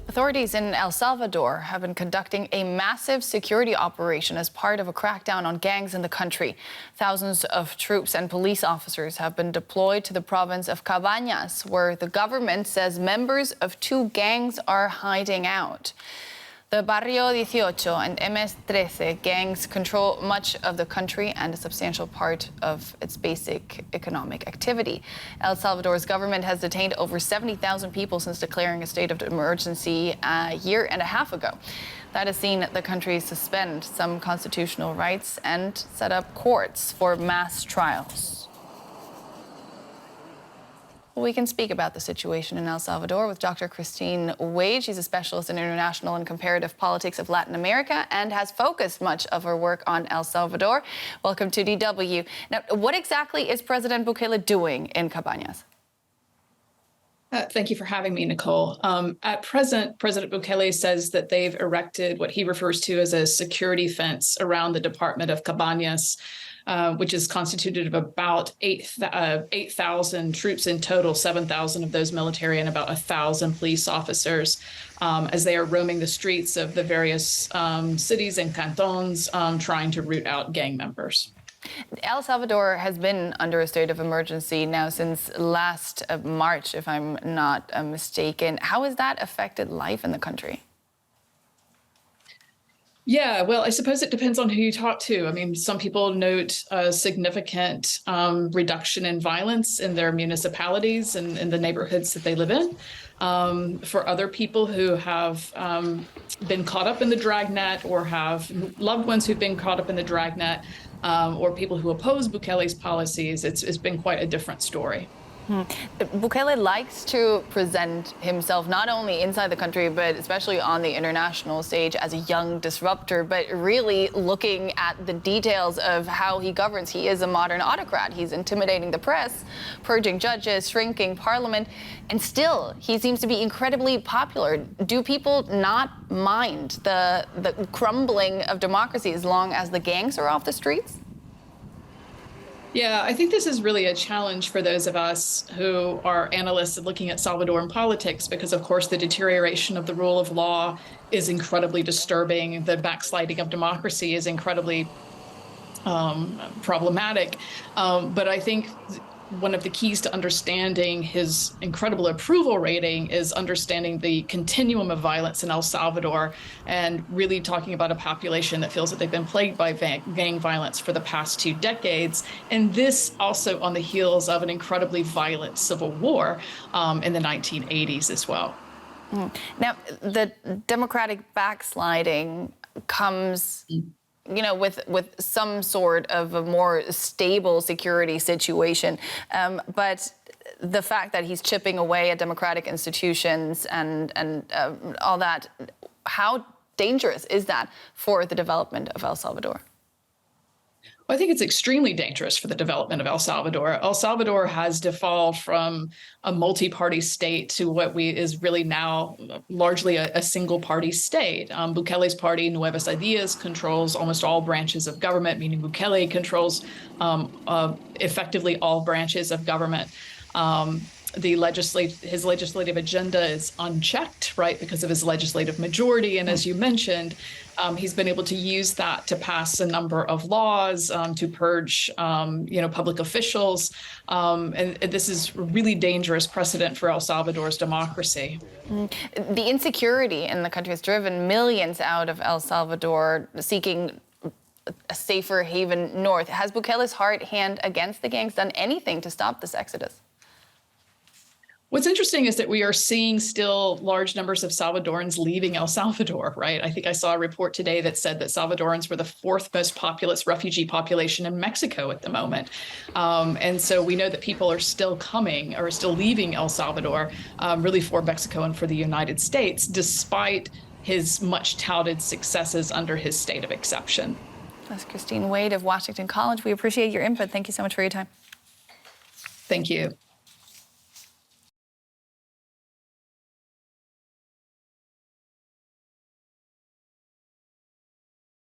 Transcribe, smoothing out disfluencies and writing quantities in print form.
Authorities in El Salvador have been conducting a massive security operation as part of a crackdown on gangs in the country. Thousands of troops and police officers have been deployed to the province of Cabanas, where the government says members of two gangs are hiding out. The Barrio 18 and MS-13 gangs control much of the country and a substantial part of its basic economic activity. El Salvador's government has detained over 70,000 people since declaring a state of emergency a year and a half ago. That has seen the country suspend some constitutional rights and set up courts for mass trials. We can speak about the situation in El Salvador with Dr. Christine Wade. She's a specialist in international and comparative politics of Latin America and has focused much of her work on El Salvador. Welcome to DW. Now, what exactly is President Bukele doing in Cabanas? Thank you for having me, Nicole. At present, President Bukele says that they've erected what he refers to as a security fence around the department of Cabanas, which is constituted of about 8,000 troops in total, 7,000 of those military and about 1,000 police officers, as they are roaming the streets of the various cities and cantons trying to root out gang members. El Salvador has been under a state of emergency now since last March, if I'm not mistaken. How has that affected life in the country? Yeah, well, I suppose it depends on who you talk to. I mean, some people note a significant reduction in violence in their municipalities and in the neighborhoods that they live in. For other people who have been caught up in the dragnet or have loved ones who've been caught up in the dragnet, or people who oppose Bukele's policies, it's been quite a different story. Bukele likes to present himself not only inside the country, but especially on the international stage as a young disruptor, but really looking at the details of how he governs. He is a modern autocrat. He's intimidating the press, purging judges, shrinking parliament, and still he seems to be incredibly popular. Do people not mind the crumbling of democracy as long as the gangs are off the streets? Yeah, I think this is really a challenge for those of us who are analysts looking at Salvadoran politics, because, of course, the deterioration of the rule of law is incredibly disturbing. The backsliding of democracy is incredibly problematic. But I think one of the keys to understanding his incredible approval rating is understanding the continuum of violence in El Salvador and really talking about a population that feels that they've been plagued by gang violence for the past 2 decades. And this also on the heels of an incredibly violent civil war in the 1980s as well. Now, the democratic backsliding comes with some sort of a more stable security situation. But the fact that he's chipping away at democratic institutions and all that, how dangerous is that for the development of El Salvador? Well, I think it's extremely dangerous for the development of El Salvador. El Salvador has devolved from a multi-party state to what is really now largely a single-party state. Bukele's party, Nuevas Ideas, controls almost all branches of government, meaning Bukele controls effectively all branches of government. His legislative agenda is unchecked, right, because of his legislative majority. And as you mentioned, he's been able to use that to pass a number of laws, to purge, public officials. And this is a really dangerous precedent for El Salvador's democracy. The insecurity in the country has driven millions out of El Salvador seeking a safer haven north. Has Bukele's hard hand against the gangs done anything to stop this exodus? What's interesting is that we are seeing still large numbers of Salvadorans leaving El Salvador, right? I think I saw a report today that said that Salvadorans were the 4th most populous refugee population in Mexico at the moment. And so we know that people are still coming or still leaving El Salvador, really for Mexico and for the United States, despite his much touted successes under his state of exception. That's Christine Wade of Washington College. We appreciate your input. Thank you so much for your time. Thank you.